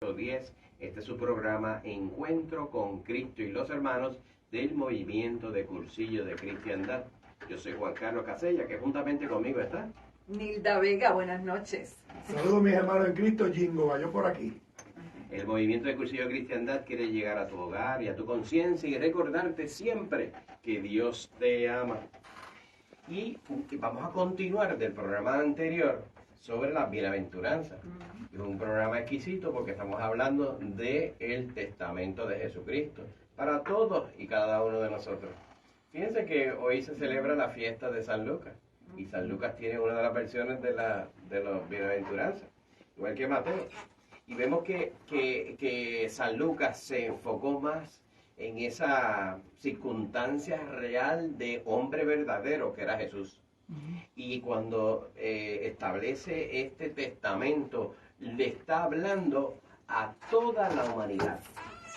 verso 10. Este es su programa Encuentro con Cristo y los Hermanos del Movimiento de Cursillo de Cristiandad. Yo soy Juan Carlos Casella, que juntamente conmigo está Nilda Vega. Buenas noches. Saludos mis hermanos en Cristo, Jingo, yo por aquí. El Movimiento de Cursillo de Cristiandad quiere llegar a tu hogar y a tu conciencia y recordarte siempre que Dios te ama. Y vamos a continuar del programa anterior sobre las bienaventuranzas. Es un programa exquisito porque estamos hablando del testamento de Jesucristo para todos y cada uno de nosotros. Fíjense que hoy se celebra la fiesta de San Lucas y San Lucas tiene una de las versiones de los bienaventuranzas, igual que Mateo. Y vemos que San Lucas se enfocó más en esa circunstancia real de hombre verdadero que era Jesús. Y cuando establece este testamento, le está hablando a toda la humanidad,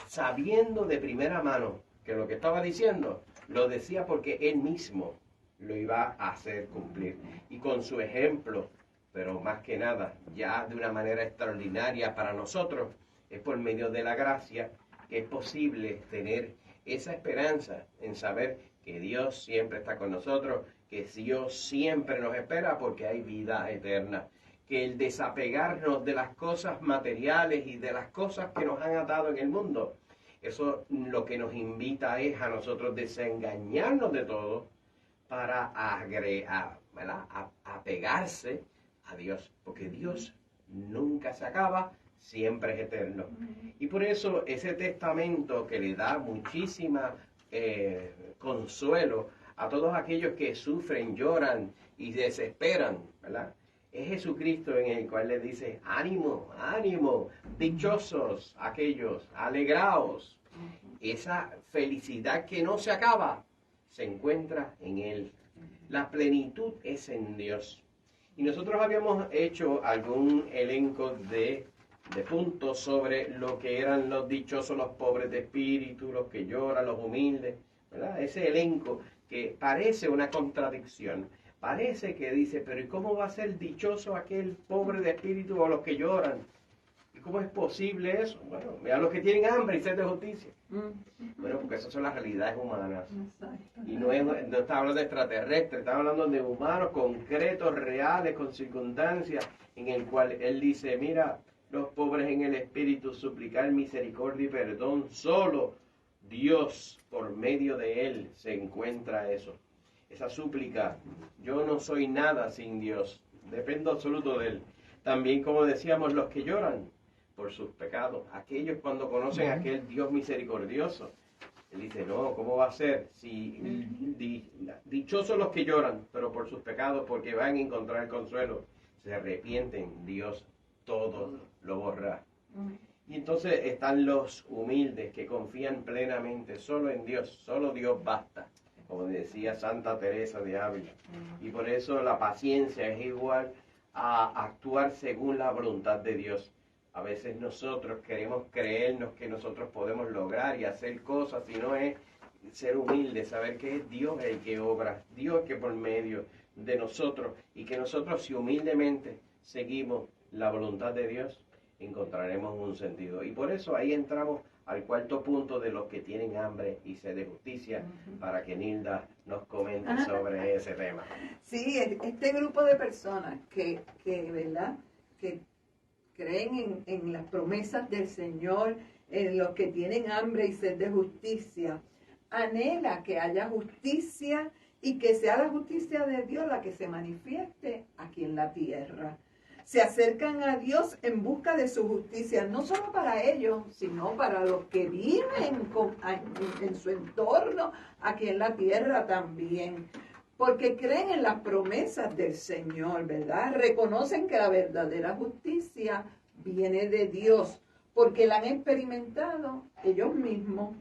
sabiendo de primera mano que lo que estaba diciendo, lo decía porque él mismo lo iba a hacer cumplir. Y con su ejemplo, pero más que nada, ya de una manera extraordinaria para nosotros, es por medio de la gracia que es posible tener esa esperanza en saber que Dios siempre está con nosotros, que Dios siempre nos espera porque hay vida eterna. Que el desapegarnos de las cosas materiales y de las cosas que nos han atado en el mundo, eso lo que nos invita es a nosotros desengañarnos de todo para apegarse a Dios, porque Dios nunca se acaba, siempre es eterno. Y por eso ese testamento que le da muchísima consuelo a todos aquellos que sufren, lloran y desesperan, ¿verdad? Es Jesucristo en el cual le dice, ánimo, ánimo, dichosos aquellos, alegraos. Esa felicidad que no se acaba se encuentra en Él. La plenitud es en Dios. Y nosotros habíamos hecho algún elenco de puntos sobre lo que eran los dichosos, los pobres de espíritu, los que lloran, los humildes, ¿verdad? Ese elenco que parece una contradicción. Parece que dice, pero ¿y cómo va a ser dichoso aquel pobre de espíritu o los que lloran? ¿Y cómo es posible eso? Bueno, mira los que tienen hambre y sed de justicia. Bueno, porque esas son las realidades humanas. Y no está hablando de extraterrestres, está hablando de humanos concretos, reales, con circunstancias, en el cual él dice, mira, los pobres en el espíritu suplicar misericordia y perdón, solo Dios, por medio de él, se encuentra eso. Esa súplica, yo no soy nada sin Dios, dependo absoluto de Él. También, como decíamos, los que lloran por sus pecados, aquellos cuando conocen a aquel Dios misericordioso, Él dice, no, ¿cómo va a ser? Si dichosos los que lloran, pero por sus pecados, porque van a encontrar el consuelo, se arrepienten, Dios todo lo borra. Y entonces están los humildes que confían plenamente solo en Dios, solo Dios basta, como decía Santa Teresa de Ávila. Y por eso la paciencia es igual a actuar según la voluntad de Dios. A veces nosotros queremos creernos que nosotros podemos lograr y hacer cosas, y no es ser humilde, saber que es Dios el que obra, Dios el que por medio de nosotros, y que nosotros si humildemente seguimos la voluntad de Dios, encontraremos un sentido. Y por eso ahí entramos al cuarto punto de los que tienen hambre y sed de justicia, para que Nilda nos comente sobre ese tema. Sí, este grupo de personas que ¿verdad?, que creen en las promesas del Señor, en los que tienen hambre y sed de justicia, anhela que haya justicia y que sea la justicia de Dios la que se manifieste aquí en la tierra. Se acercan a Dios en busca de su justicia, no solo para ellos, sino para los que viven en su entorno, aquí en la tierra también. Porque creen en las promesas del Señor, ¿verdad? Reconocen que la verdadera justicia viene de Dios, porque la han experimentado ellos mismos.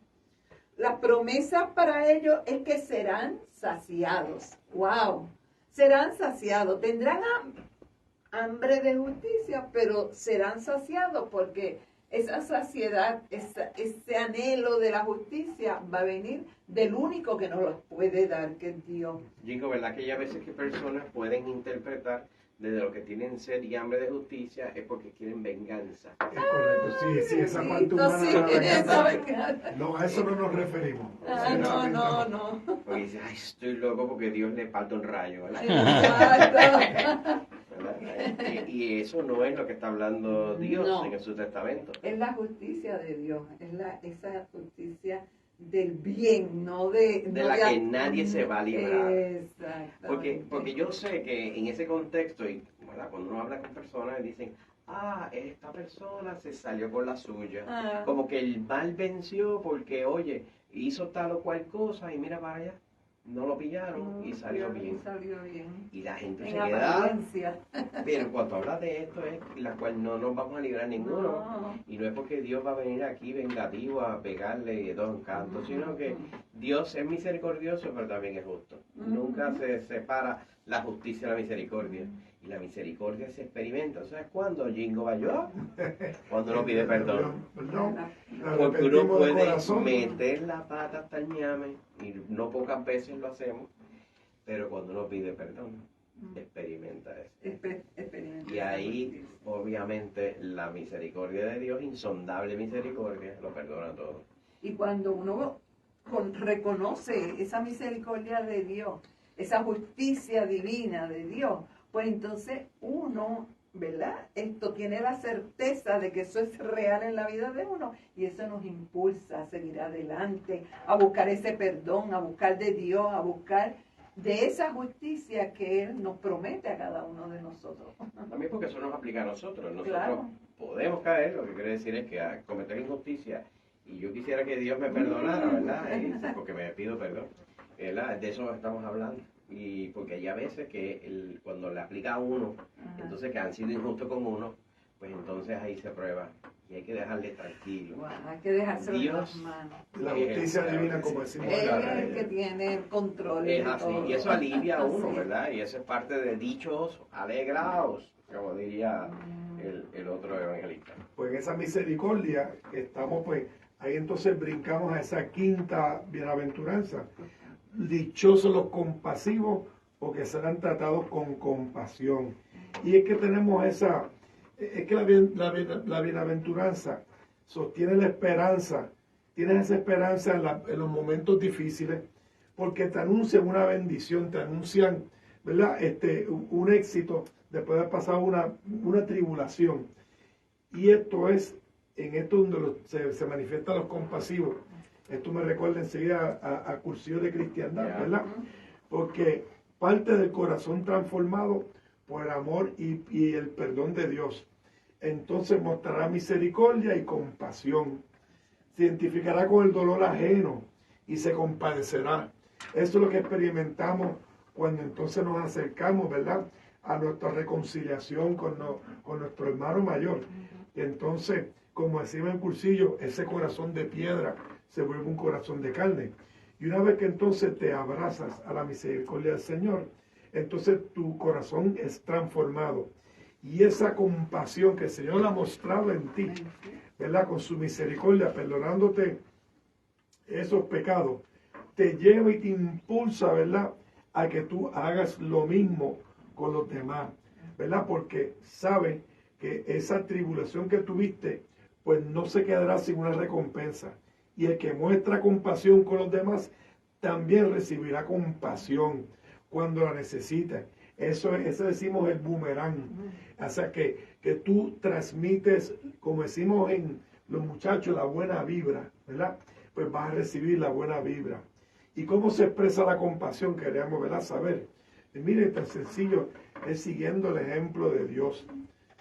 La promesa para ellos es que serán saciados. ¡Wow! Serán saciados, tendrán hambre de justicia, pero serán saciados porque esa saciedad, ese anhelo de la justicia va a venir del único que nos los puede dar, que es Dios. Digo, ¿verdad? Que hay veces que personas pueden interpretar de los que tienen sed y hambre de justicia es porque quieren venganza. Es correcto, sí, esa parte humana Sí, de la venganza. venganza. No, a eso no nos referimos. No. Porque dice, ay, estoy loco porque Dios le falta un rayo, ¿verdad? Exacto. ¿Verdad? Y eso no es lo que está hablando Dios No. en su testamento. Es la justicia de Dios, es esa justicia del bien, no de... De no la de- que nadie se va a librar. Exactamente. Porque yo sé que en ese contexto, y ¿verdad? Cuando uno habla con personas, dicen, esta persona se salió con la suya. Ah. Como que el mal venció porque, oye, hizo tal o cual cosa y mira para allá, no lo pillaron y salió bien. Salió bien. Y la gente En se queda, apariencia. pero cuando habla de esto es la cual no nos vamos a librar ninguno. No. Y no es porque Dios va a venir aquí vengativo a pegarle dos encantos, sino que Dios es misericordioso, pero también es justo. Nunca se separa la justicia de la misericordia. Y la misericordia se experimenta. ¿Sabes cuándo? Jingo Bayó, cuando uno pide perdón. Perdón. Porque uno Arrepentimos de puede corazón. meter la pata hasta el ñame, y no pocas veces lo hacemos, pero cuando uno pide perdón, experimenta eso. Experimenta Y esa ahí, justicia. obviamente, la misericordia de Dios, insondable misericordia, lo perdona todo. Y cuando uno reconoce esa misericordia de Dios, esa justicia divina de Dios, pues entonces uno, ¿verdad? Esto tiene la certeza de que eso es real en la vida de uno y eso nos impulsa a seguir adelante, a buscar ese perdón, a buscar de Dios, a buscar de esa justicia que Él nos promete a cada uno de nosotros. También porque eso nos aplica a nosotros. Nosotros Claro. podemos caer, lo que quiere decir es que a cometer injusticia, y yo quisiera que Dios me perdonara, ¿verdad? Porque me pido perdón. ¿Verdad? De eso estamos hablando. Y porque hay a veces que cuando le aplica a uno, Ajá. entonces que han sido injustos con uno, pues entonces ahí se prueba. Y hay que dejarle tranquilo. Bueno, hay que dejárselo en Dios. las manos. La justicia divina, como decimos Él acá. es el que tiene el control de Es así, todo. y eso alivia a uno, Así es. ¿verdad? Y eso es parte de dichos, alegraos, como diría el otro evangelista. Pues en esa misericordia estamos, pues, ahí entonces brincamos a esa quinta bienaventuranza. Dichosos los compasivos, porque serán tratados con compasión. Y es que tenemos es que la bienaventuranza sostiene la esperanza, tienes esa esperanza en los momentos difíciles, porque te anuncian una bendición, te anuncian, ¿verdad? Un éxito después de pasar una tribulación. Y esto es, en esto donde se manifiestan los compasivos. Esto me recuerda enseguida a cursillo de cristiandad, ¿verdad? Porque parte del corazón transformado por el amor y el perdón de Dios. Entonces mostrará misericordia y compasión. Se identificará con el dolor ajeno y se compadecerá. Eso es lo que experimentamos cuando entonces nos acercamos, ¿verdad?, a nuestra reconciliación con nuestro hermano mayor. Y entonces, como decimos en cursillo, ese corazón de piedra se vuelve un corazón de carne. Y una vez que entonces te abrazas a la misericordia del Señor, entonces tu corazón es transformado. Y esa compasión que el Señor ha mostrado en ti, ¿verdad?, con su misericordia, perdonándote esos pecados, te lleva y te impulsa, ¿verdad?, a que tú hagas lo mismo con los demás, ¿verdad? Porque sabe que esa tribulación que tuviste, pues no se quedará sin una recompensa. Y el que muestra compasión con los demás, también recibirá compasión cuando la necesite. Eso decimos el boomerang. O sea, que tú transmites, como decimos en los muchachos, la buena vibra, ¿verdad? Pues vas a recibir la buena vibra. ¿Y cómo se expresa la compasión? Queríamos, ¿verdad?, saber. Y mire, tan sencillo, es siguiendo el ejemplo de Dios,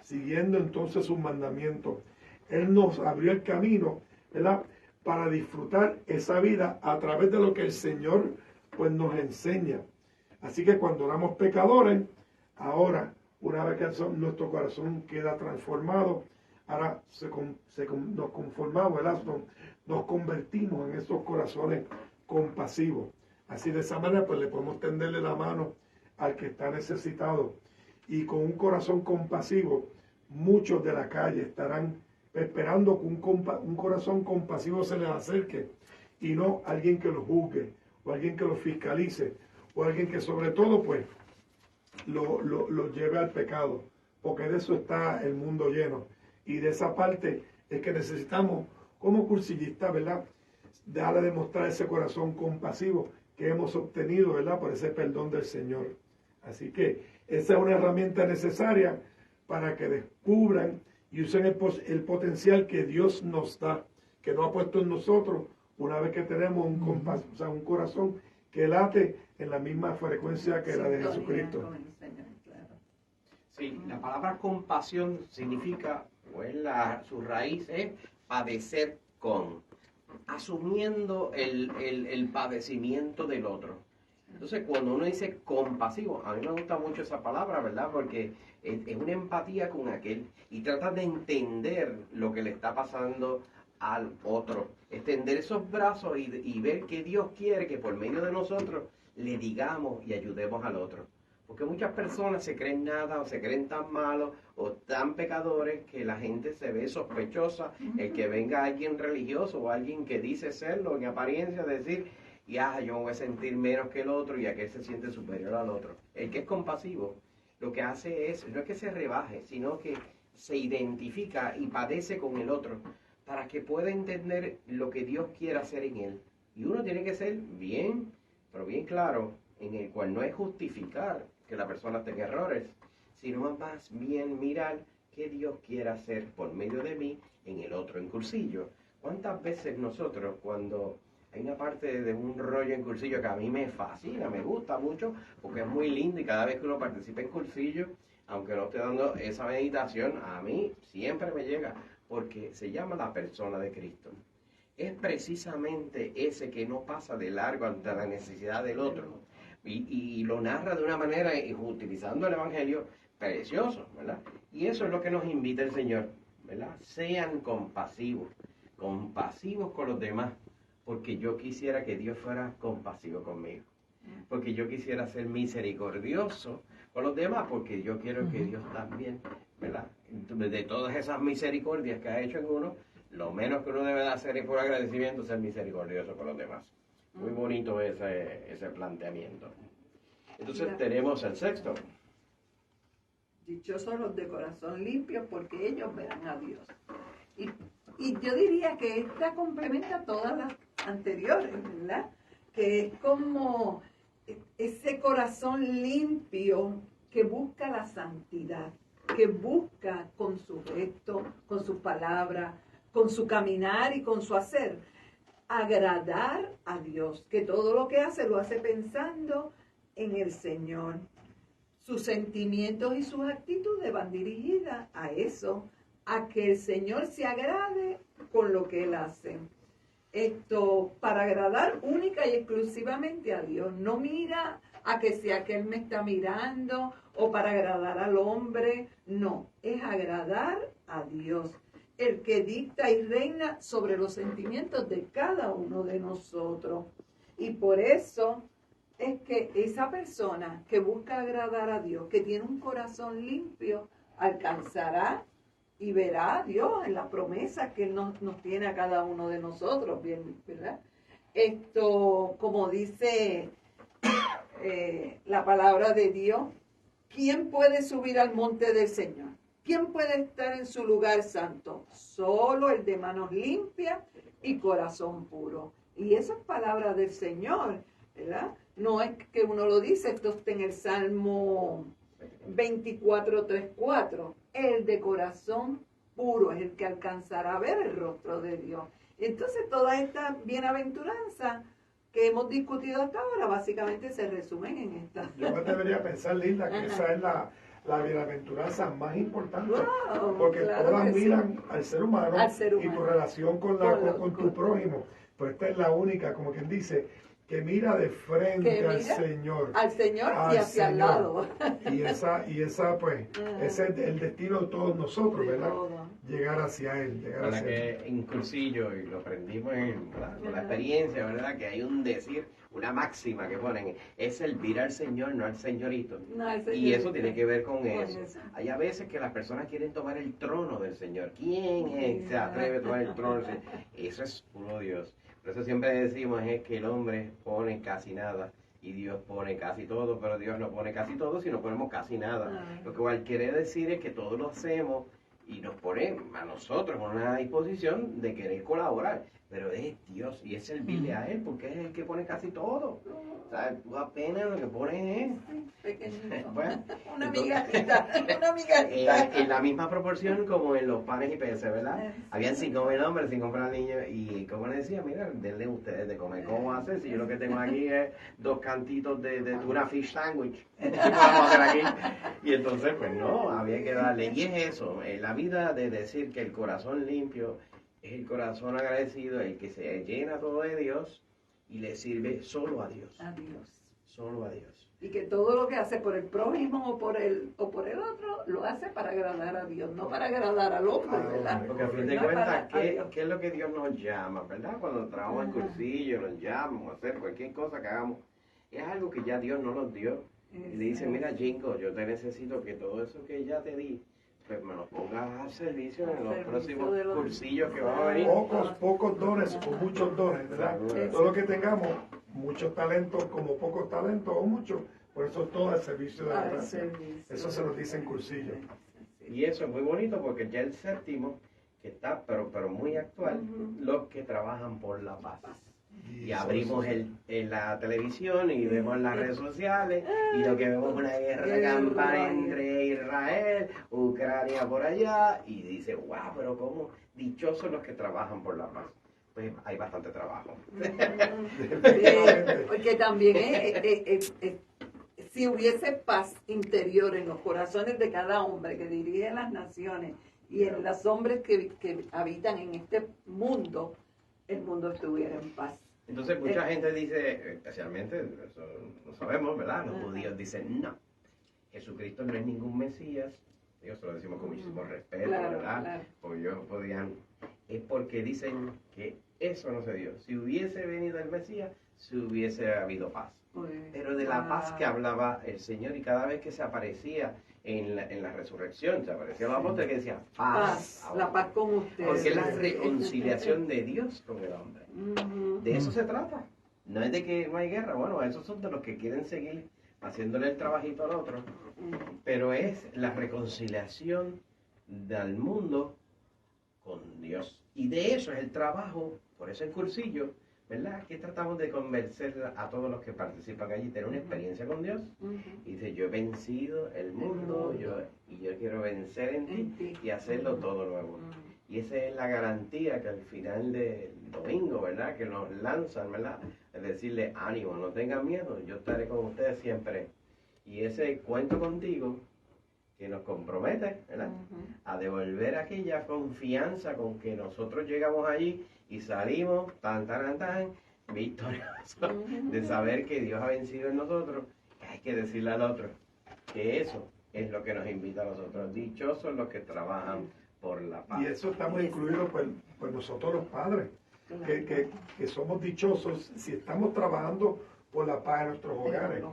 siguiendo entonces sus mandamientos. Él nos abrió el camino, ¿verdad?, para disfrutar esa vida a través de lo que el Señor pues nos enseña. Así que cuando éramos pecadores, ahora, una vez que nuestro corazón queda transformado, ahora nos conformamos, ¿verdad?, nos convertimos en esos corazones compasivos. Así de esa manera pues le podemos tenderle la mano al que está necesitado. Y con un corazón compasivo, muchos de la calle estarán esperando que un corazón compasivo se les acerque y no alguien que lo juzgue o alguien que lo fiscalice o alguien que sobre todo pues lo lleve al pecado, porque de eso está el mundo lleno. Y de esa parte es que necesitamos, como cursillistas, ¿verdad?, darle a demostrar ese corazón compasivo que hemos obtenido, ¿verdad?, por ese perdón del Señor. Así que esa es una herramienta necesaria para que descubran y usen el potencial que Dios nos da, que nos ha puesto en nosotros una vez que tenemos un corazón que late en la misma frecuencia que la de Jesucristo. Sí, la palabra compasión significa, pues su raíz es padecer con, asumiendo el padecimiento del otro. Entonces, cuando uno dice compasivo, a mí me gusta mucho esa palabra, ¿verdad? Porque es una empatía con aquel y trata de entender lo que le está pasando al otro. Extender esos brazos y ver que Dios quiere que por medio de nosotros le digamos y ayudemos al otro. Porque muchas personas se creen nada o se creen tan malos o tan pecadores que la gente se ve sospechosa. El que venga alguien religioso o alguien que dice serlo en apariencia, decir, yo me voy a sentir menos que el otro y aquel se siente superior al otro. El que es compasivo lo que hace es, no es que se rebaje, sino que se identifica y padece con el otro para que pueda entender lo que Dios quiere hacer en él. Y uno tiene que ser bien, pero bien claro, en el cual no es justificar que la persona tenga errores, sino más bien mirar qué Dios quiere hacer por medio de mí en el otro, en Cursillo. ¿Cuántas veces nosotros, cuando hay una parte de un rollo en Cursillo que a mí me fascina, me gusta mucho, porque es muy lindo y cada vez que uno participa en Cursillo, aunque no esté dando esa meditación, a mí siempre me llega, porque se llama la persona de Cristo. Es precisamente ese que no pasa de largo ante la necesidad del otro. Y lo narra de una manera, utilizando el Evangelio, precioso, ¿verdad? Y eso es lo que nos invita el Señor, ¿verdad? Sean compasivos con los demás, porque yo quisiera que Dios fuera compasivo conmigo. Porque yo quisiera ser misericordioso con los demás, porque yo quiero que Dios también, ¿verdad? De todas esas misericordias que ha hecho en uno, lo menos que uno debe de hacer es por agradecimiento ser misericordioso con los demás. Muy bonito ese planteamiento. Entonces tenemos el sexto. Dichosos los de corazón limpio, porque ellos verán a Dios. Y yo diría que esta complementa todas las anteriores, ¿verdad? Que es como ese corazón limpio que busca la santidad, que busca con su gesto, con sus palabras, con su caminar y con su hacer, agradar a Dios, que todo lo que hace lo hace pensando en el Señor. Sus sentimientos y sus actitudes van dirigidas a eso, a que el Señor se agrade con lo que Él hace. Esto para agradar única y exclusivamente a Dios. No mira a que sea que Él me está mirando o para agradar al hombre. No, es agradar a Dios, el que dicta y reina sobre los sentimientos de cada uno de nosotros. Y por eso es que esa persona que busca agradar a Dios, que tiene un corazón limpio, alcanzará y verá a Dios en las promesas que Él nos tiene a cada uno de nosotros, bien, ¿verdad? Esto, como dice la palabra de Dios, ¿quién puede subir al monte del Señor? ¿Quién puede estar en su lugar santo? Solo el de manos limpias y corazón puro. Y esa es palabra del Señor, ¿verdad? No es que uno lo dice, esto está en el Salmo 24:3-4. El de corazón puro es el que alcanzará a ver el rostro de Dios. Entonces, toda esta bienaventuranza que hemos discutido hasta ahora, básicamente se resumen en esta. Yo me debería pensar, Linda, que esa es la bienaventuranza más importante, porque claro todas miran sí, al ser humano y tu relación con tu prójimo, pero esta es la única, como quien dice, que mira de frente al Señor y hacia el lado. Y esa pues, ese es el destino de todos nosotros, ¿verdad? Llegar hacia Él. Para que en Cursillo, y lo aprendimos con la experiencia, ¿verdad? Que hay un decir, una máxima que ponen, es servir al Señor, no al señorito. Y eso tiene que ver con eso. Hay a veces que las personas quieren tomar el trono del Señor. ¿Quién se atreve a tomar el trono? Eso es puro Dios. Por eso siempre decimos es que el hombre pone casi nada y Dios pone casi todo, pero Dios no pone casi todo, sino ponemos casi nada. Ah. Lo que cual quiere decir es que todos lo hacemos y nos pone a nosotros en una disposición de querer colaborar, pero es Dios y es servirle a Él, porque es el que pone casi todo. O sea, tú apenas lo que pones Pequeñito. Bueno, Una entonces- migajita, una migajita. en la misma proporción como en los panes y peces, ¿verdad? Habían 5.000 hombres, 5 para niños, y como les decía, mira, denle ustedes de comer. ¿Cómo va a hacer? Si yo lo que tengo aquí es 2 cantitos de tuna fish sandwich. ¿Qué podemos hacer aquí? Y entonces, pues no, había que darle. Y es eso, la vida de decir que el corazón limpio es el corazón agradecido, el que se llena todo de Dios y le sirve solo a Dios. A Dios. Solo a Dios. Y que todo lo que hace por el prójimo o por el otro, lo hace para agradar a Dios, no para agradar al hombre, ¿verdad? Porque a fin de No es cuentas, para- a Dios. ¿qué es lo que Dios nos llama, verdad? Cuando trabajamos en Ajá. cursillo, nos llaman a hacer cualquier cosa que hagamos. Es algo que ya Dios nos los dio. Y le dice, mira, Jinko, yo te necesito que todo eso que ya te di, pues me lo pongas al servicio en los Servicio próximos de los- cursillos que van a venir. Pocos dones o muchos dones, ¿verdad? Eso. Todo lo que tengamos, muchos talentos como pocos talentos o muchos, por eso todo al servicio de la Al gracia. servicio. Eso se nos dice en cursillo. Y eso es muy bonito porque ya el séptimo, que está pero muy actual, Ujú. los que trabajan por la paz. Y eso- abrimos en la televisión y vemos en las redes sociales y lo que vemos es una guerra Guerra. campal entre Israel, Ucrania por allá y dice, wow, pero cómo dichosos los que trabajan por la paz. Pues hay bastante trabajo. Sí, porque también si hubiese paz interior en los corazones de cada hombre que dirige las naciones y en los hombres que habitan en este mundo, el mundo estuviera en paz. Entonces mucha gente dice, especialmente, eso lo sabemos, ¿verdad? Los judíos dicen, no, Jesucristo no es ningún Mesías. Ellos se lo decimos con muchísimo respeto, Claro, ¿verdad? claro. Porque ellos podían, es porque dicen que eso no se dio. Si hubiese venido el Mesías, si hubiese habido paz. Pues, Pero de la paz que hablaba el Señor y cada vez que se aparecía en la resurrección, se aparecía el apóstol que decía, paz. paz, la paz con ustedes. Porque es la reconciliación de Dios con el hombre. Ujú. De eso se trata. No es de que no hay guerra. Bueno, esos son de los que quieren seguir haciéndole el trabajito al otro. Pero es la reconciliación del mundo con Dios. Y de eso es el trabajo, por eso el cursillo, ¿verdad? Que tratamos de convencer a todos los que participan allí, tener una experiencia con Dios. Ujú. Y dice, yo he vencido el mundo, y yo quiero vencer en ti y hacerlo todo nuevo. Y esa es la garantía que al final del domingo, ¿verdad? Que nos lanzan, ¿verdad? Es decirle, ánimo, no tengan miedo, yo estaré con ustedes siempre. Y ese cuento contigo que nos compromete, ¿verdad? A devolver aquella confianza con que nosotros llegamos allí y salimos tan victoriosos de saber que Dios ha vencido en nosotros. Hay que decirle al otro que eso es lo que nos invita a nosotros. Dichosos los que trabajan por la paz. Y eso estamos incluidos pues nosotros los padres, que somos dichosos si estamos trabajando por la paz en nuestros hogares,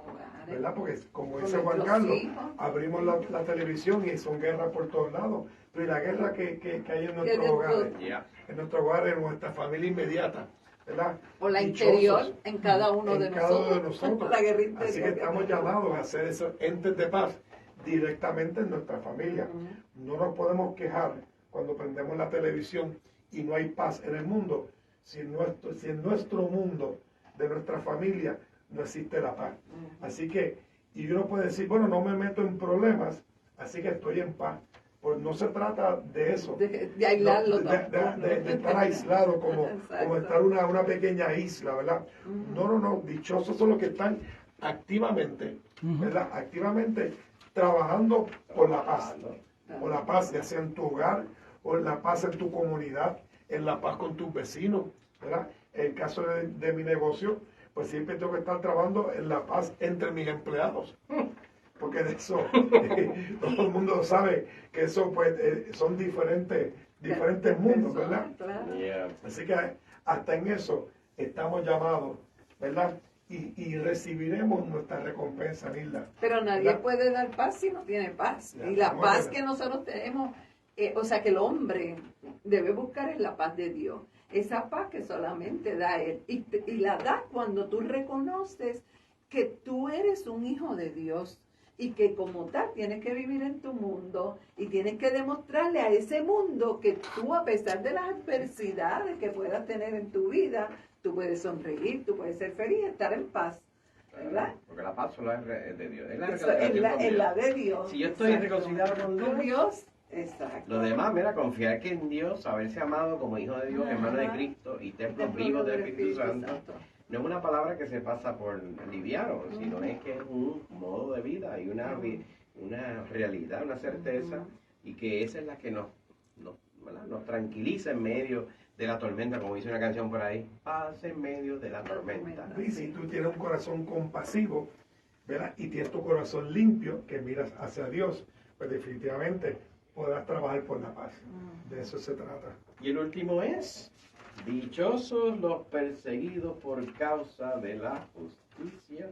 ¿verdad? Porque como Con dice Juan nuestros Carlos, hijos. abrimos la televisión y son guerras por todos lados, pero ¿y la guerra que hay en nuestros dentro- hogares? Ya. En nuestros hogares, en nuestra familia inmediata, ¿verdad? O la Dichosos interior en cada uno en de cada nosotros. uno de nosotros. La guerra interior. Así que estamos llamados a hacer esos entes de paz directamente en nuestra familia. No nos podemos quejar cuando prendemos la televisión y no hay paz en el mundo, si en nuestro mundo, de nuestra familia, no existe la paz. Así que, y uno puede decir, bueno, no me meto en problemas, así que estoy en paz. Pues no se trata de eso. De aislarlo No, tampoco. de estar aislado como Exacto. estar una pequeña isla, ¿verdad? No, dichosos son los que están activamente, ¿verdad? Activamente trabajando por la paz. Por la paz, ya sea en tu hogar, o en la paz en tu comunidad, en la paz con tus vecinos, ¿verdad? En el caso de mi negocio, pues siempre tengo que estar trabajando en la paz entre mis empleados. Porque de eso todo el mundo sabe que eso pues son diferentes mundos, ¿verdad? Claro. Yeah. Así que hasta en eso estamos llamados, ¿verdad? Y recibiremos nuestra recompensa, Nilda. Pero nadie ¿Verdad? puede dar paz si no tiene paz. Ya, Y la vamos paz a ver. que nosotros tenemos, o sea, que el hombre debe buscar es la paz de Dios. Esa paz que solamente da Él. Y la da cuando tú reconoces que tú eres un hijo de Dios y que como tal tienes que vivir en tu mundo y tienes que demostrarle a ese mundo que tú, a pesar de las adversidades que puedas tener en tu vida, tú puedes sonreír, tú puedes ser feliz, estar en paz, ¿verdad? Porque la paz solo es de Dios. Es la Eso es reconciliación la con Dios. de Dios. Si yo estoy Exacto. reconciliado Con Dios, exacto. lo demás, mira, confiar que en Dios, saberse amado como hijo de Dios, Ajá. hermano de Cristo y templo vivo del Espíritu Santo, no es una palabra que se pasa por liviano, sino es que es un modo de vida y una realidad, una certeza, y que esa es la que ¿verdad? Nos tranquiliza en medio de la tormenta, como dice una canción por ahí, paz en medio de la tormenta. Y si tú tienes un corazón compasivo, ¿verdad? Y tienes tu corazón limpio, que miras hacia Dios, pues definitivamente podrás trabajar por la paz. De eso se trata. Y el último es, dichosos los perseguidos por causa de la justicia.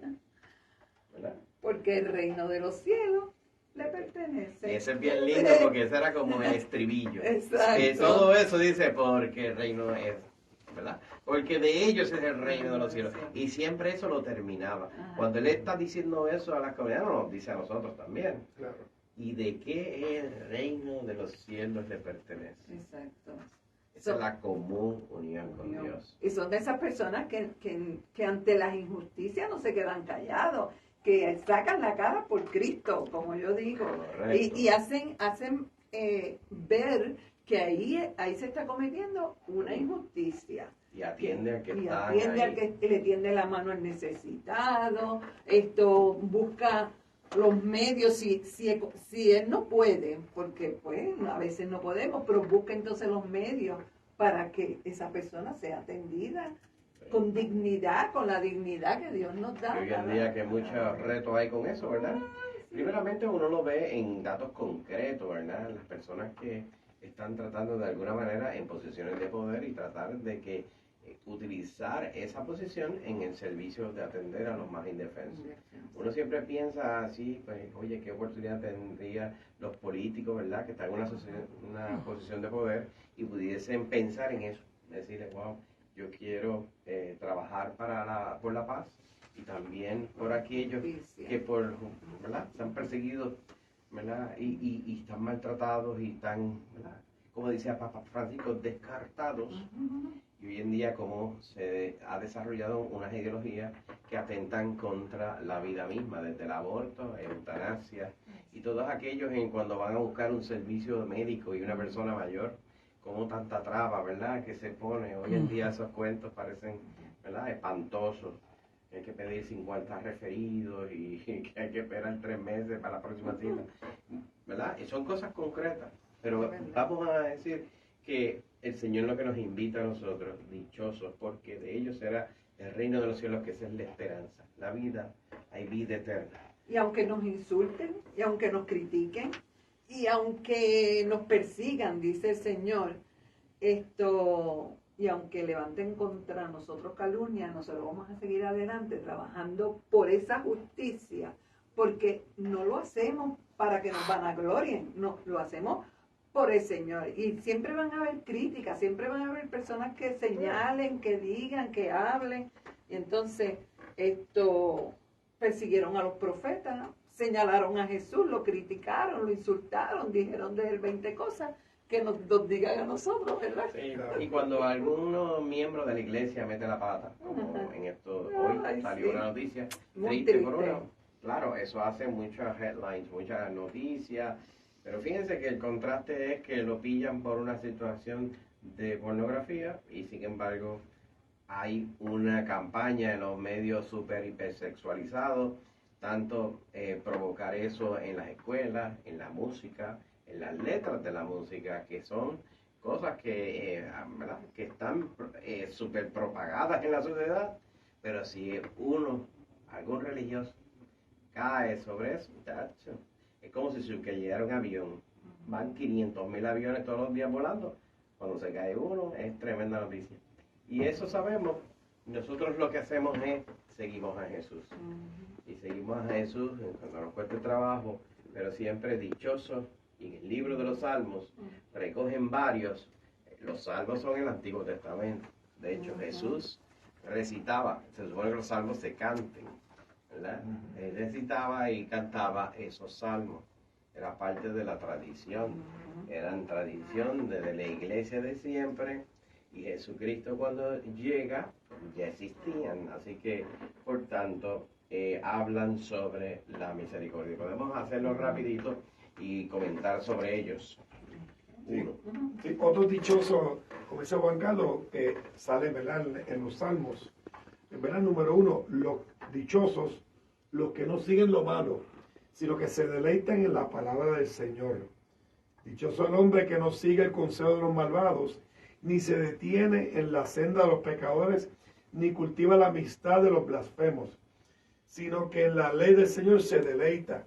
¿Verdad? Porque el reino de los cielos le pertenece. Ese es bien lindo porque ese era como el estribillo. Exacto. Que todo eso dice porque el reino es, ¿verdad? Porque de ellos es el reino de los cielos. Sí. Y siempre eso lo terminaba. Ajá. Cuando él está diciendo eso a las comunidades, nos dice a nosotros también. Claro. ¿Y de qué el reino de los cielos le pertenece? Exacto. Esa es la común unión con Dios. Y son de esas personas que ante las injusticias no se quedan callados, que sacan la cara por Cristo, como yo digo, y hacen ver que ahí se está cometiendo una injusticia. Y atiende al que Y está atiende al ahí. que le tiende la mano al necesitado, busca los medios, si él no puede, porque pues a veces no podemos, pero busca entonces los medios para que esa persona sea atendida con dignidad, con la dignidad que Dios nos da. Y hoy en día que muchos retos hay con eso, ¿verdad? Primeramente uno lo ve en datos concretos, ¿verdad? Las personas que están tratando de alguna manera en posiciones de poder y tratar de que utilizar esa posición en el servicio de atender a los más indefensos. Uno siempre piensa así, pues, oye, qué oportunidad tendrían los políticos, ¿verdad? Que están en una posición de poder y pudiesen pensar en eso, decirle, wow, yo quiero trabajar por la paz y también por aquellos que ¿verdad? Están perseguidos, ¿verdad? Y están maltratados y están, ¿verdad? Como decía Papa Francisco, descartados. Y hoy en día como se ha desarrollado unas ideologías que atentan contra la vida misma, desde el aborto, eutanasia y todos aquellos en cuando van a buscar un servicio médico y una persona mayor, como tanta traba, ¿verdad? Que se pone. Hoy en día esos cuentos parecen, ¿verdad? Espantosos. Hay que pedir 50 referidos y que hay que esperar 3 meses para la próxima cita, ¿verdad? Y son cosas concretas, pero vamos a decir que el Señor lo que nos invita a nosotros, dichosos, porque de ellos será el reino de los cielos, que esa es la esperanza, la vida, hay vida eterna. Y aunque nos insulten, y aunque nos critiquen, y aunque nos persigan, dice el Señor, y aunque levanten contra nosotros calumnia, nosotros vamos a seguir adelante trabajando por esa justicia, porque no lo hacemos para que nos vanaglorien, no, lo hacemos por el Señor. Y siempre van a haber críticas, siempre van a haber personas que señalen, que digan, que hablen. Y entonces, persiguieron a los profetas, ¿no? Señalaron a Jesús, lo criticaron, lo insultaron, dijeron de él 20 cosas que nos digan a nosotros, ¿verdad? Sí, y cuando algunos miembros de la iglesia mete la pata, como en esto, hoy salió una noticia triste por uno. Claro, eso hace muchas headlines, muchas noticias, pero fíjense que el contraste es que lo pillan por una situación de pornografía y sin embargo hay una campaña en los medios súper hipersexualizados, tanto provocar eso en las escuelas, en la música, en las letras de la música, que son cosas que están súper propagadas en la sociedad, pero si algún religioso, cae sobre eso, tacho, es como si se cayera un avión. Van 500,000 aviones todos los días volando. Cuando se cae uno, es tremenda noticia. Y eso sabemos. Nosotros lo que hacemos es, seguimos a Jesús. Y seguimos a Jesús cuando nos cuesta trabajo, pero siempre dichosos. Y en el libro de los Salmos recogen varios. Los Salmos son el Antiguo Testamento. De hecho, Jesús recitaba. Se supone que los Salmos se canten, ¿verdad? Él recitaba y cantaba esos salmos. Era parte de la tradición. Eran tradición desde la iglesia de siempre. Y Jesucristo cuando llega, ya existían. Así que, por tanto, hablan sobre la misericordia. Podemos hacerlo rapidito y comentar sobre ellos. Sí, sí, otro dichoso, como dice Juan Carlos, sale, ¿verdad?, en los salmos. ¿Verdad? Número 1, los dichosos, los que no siguen lo malo, sino que se deleitan en la palabra del Señor. Dichoso el hombre que no sigue el consejo de los malvados, ni se detiene en la senda de los pecadores, ni cultiva la amistad de los blasfemos, sino que en la ley del Señor se deleita.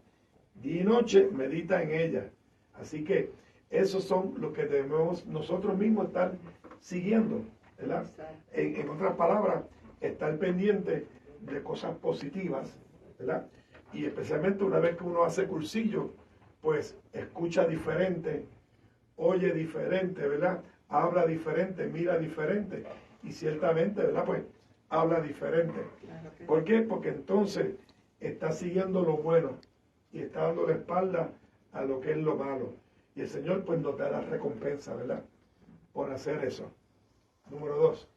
Día y noche medita en ella. Así que esos son los que debemos nosotros mismos estar siguiendo, ¿verdad? En otras palabras, estar pendiente de cosas positivas, ¿verdad? Y especialmente una vez que uno hace cursillo, pues escucha diferente, oye diferente, ¿verdad? Habla diferente, mira diferente y ciertamente, ¿verdad? Pues habla diferente. ¿Por qué? Porque entonces está siguiendo lo bueno y está dando la espalda a lo que es lo malo. Y el Señor pues nos da la recompensa, ¿verdad?, por hacer eso. Número 2.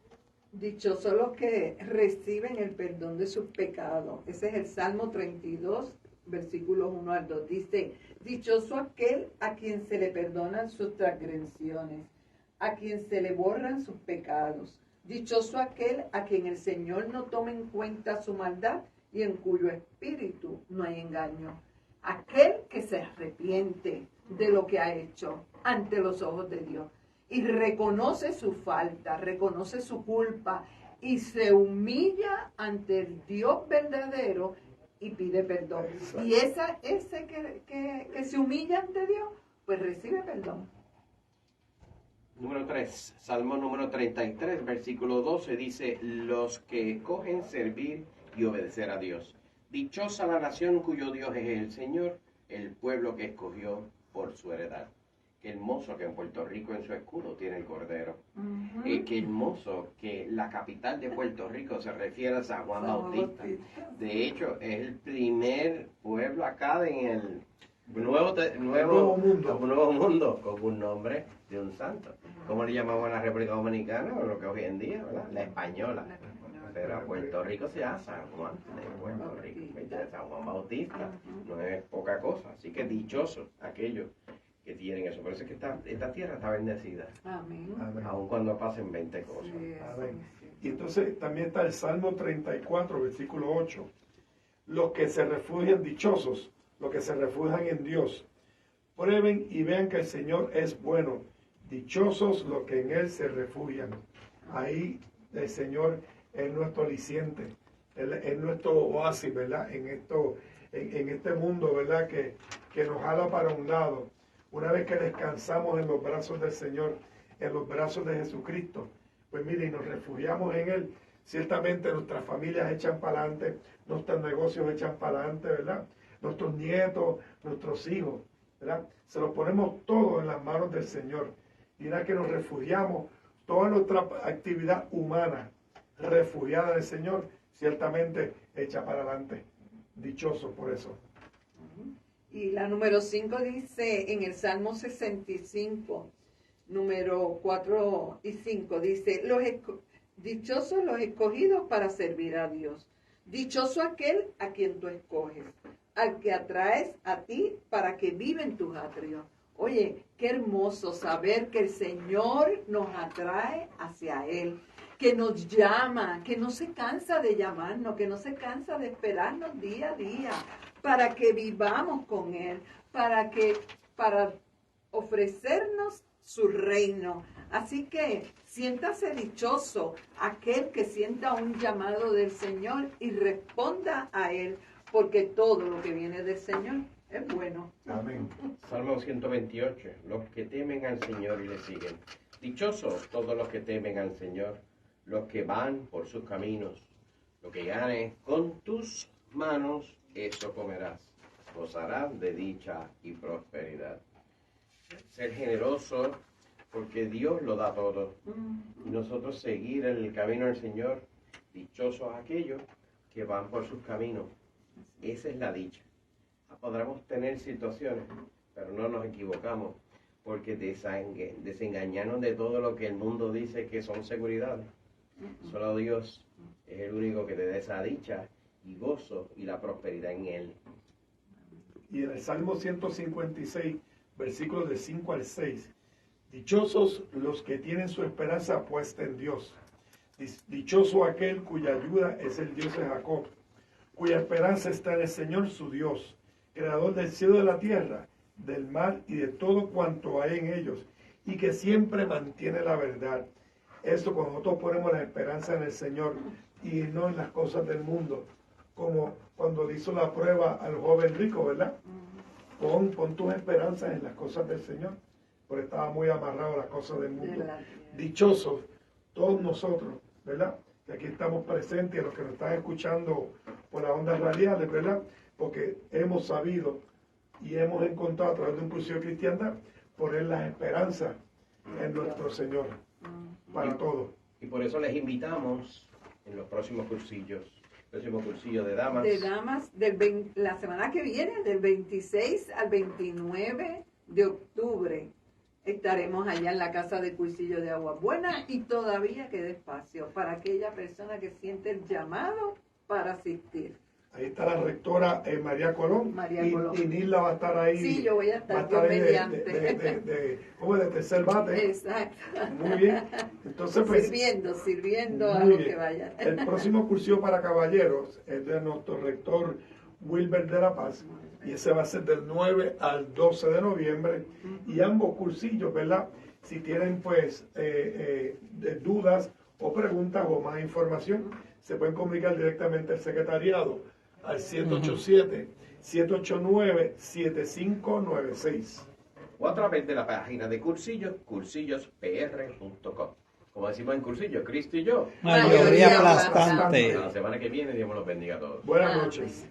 Dichosos los que reciben el perdón de sus pecados. Ese es el Salmo 32, versículos 1 al 2. Dice, dichoso aquel a quien se le perdonan sus transgresiones, a quien se le borran sus pecados. Dichoso aquel a quien el Señor no toma en cuenta su maldad y en cuyo espíritu no hay engaño. Aquel que se arrepiente de lo que ha hecho ante los ojos de Dios y reconoce su falta, reconoce su culpa y se humilla ante el Dios verdadero y pide perdón. Exacto. Y ese que se humilla ante Dios, pues recibe perdón. Número 3, Salmo número 33, versículo 12, dice, los que escogen servir y obedecer a Dios. Dichosa la nación cuyo Dios es el Señor, el pueblo que escogió por su heredad. Qué hermoso que en Puerto Rico en su escudo tiene el Cordero. Qué hermoso que la capital de Puerto Rico se refiere a San Juan Bautista. De hecho, es el primer pueblo acá en el nuevo mundo con un nombre de un santo. ¿Cómo le llamamos a la República Dominicana? O lo que hoy en día, ¿verdad? La española. Pero a Puerto Rico se llama San Juan de Puerto Rico, San Juan Bautista. No es poca cosa. Así que dichosos aquellos que tienen eso. Por eso es que esta tierra está bendecida. Amén. Amén. Aun cuando pasen 20 cosas. Sí, Amén. sí. Y entonces también está el Salmo 34, versículo 8. Los que se refugian dichosos, los que se refugian en Dios, prueben y vean que el Señor es bueno. Dichosos los que en Él se refugian. Ahí el Señor es nuestro aliciente, es nuestro oasis, ¿verdad? En este mundo, ¿verdad? Que nos jala para un lado. Una vez que descansamos en los brazos del Señor, en los brazos de Jesucristo, pues mire, y nos refugiamos en Él, ciertamente nuestras familias echan para adelante, nuestros negocios echan para adelante, ¿verdad? Nuestros nietos, nuestros hijos, ¿verdad? Se los ponemos todo en las manos del Señor. Y una que nos refugiamos, toda nuestra actividad humana refugiada del Señor, ciertamente echa para adelante. Dichoso por eso. Y la número 5 dice en el Salmo 65, número 4 y 5, dice, dichosos los escogidos para servir a Dios. Dichoso aquel a quien tú escoges, al que atraes a ti para que viva en tus atrios. Oye, qué hermoso saber que el Señor nos atrae hacia Él, que nos llama, que no se cansa de llamarnos, que no se cansa de esperarnos día a día, para que vivamos con Él, para ofrecernos su reino. Así que siéntase dichoso aquel que sienta un llamado del Señor y responda a Él, porque todo lo que viene del Señor es bueno. Amén. Salmo 128, los que temen al Señor y le siguen. Dichosos todos los que temen al Señor, los que van por sus caminos. Lo que ganes con tus manos, eso comerás. Gozarás de dicha y prosperidad. Ser generoso, porque Dios lo da todo. Y nosotros seguir en el camino del Señor, dichosos aquellos que van por sus caminos. Esa es la dicha. Podremos tener situaciones, pero no nos equivocamos, porque desengañarnos de todo lo que el mundo dice que son seguridades. Solo Dios es el único que te da esa dicha y gozo y la prosperidad en Él. Y en el Salmo 156, versículos de 5 al 6, dichosos los que tienen su esperanza puesta en Dios. Dichoso aquel cuya ayuda es el Dios de Jacob, cuya esperanza está en el Señor su Dios, creador del cielo y de la tierra, del mar y de todo cuanto hay en ellos, y que siempre mantiene la verdad. Esto cuando nosotros ponemos la esperanza en el Señor y no en las cosas del mundo, como cuando le hizo la prueba al joven rico, ¿verdad? Pon tus esperanzas en las cosas del Señor, porque estaba muy amarrado a las cosas del mundo. Dichosos todos nosotros, ¿verdad? Que aquí estamos presentes, y los que nos están escuchando por las ondas radiales, ¿verdad? Porque hemos sabido y hemos encontrado a través de un cursillo de cristiandad poner las esperanzas en nuestro Señor para todos. Y por eso les invitamos en los próximos cursillos, próximo cursillo de damas. De damas, la semana que viene, del 26 al 29 de octubre, estaremos allá en la casa de cursillo de Agua Buena, y todavía queda espacio para aquella persona que siente el llamado para asistir. Ahí está la rectora María Colón. Colón. Y Nilda va a estar ahí. Sí, yo voy a estar, va a Dios mediante. de tercer bate. Exacto. Muy bien. Entonces, pues, sirviendo a muy los bien. que vayan. El próximo cursillo para caballeros es de nuestro rector Wilber de la Paz, y ese va a ser del 9 al 12 de noviembre. Y ambos cursillos, ¿verdad? Si tienen, pues, dudas o preguntas o más información, se pueden comunicar directamente al secretariado al 787-789-7596. O a través de la página de cursillos, cursillospr.com. Como decimos en cursillo, Cristo y yo. Mayoría aplastante. La semana que viene, Dios me los bendiga a todos. Buenas noches.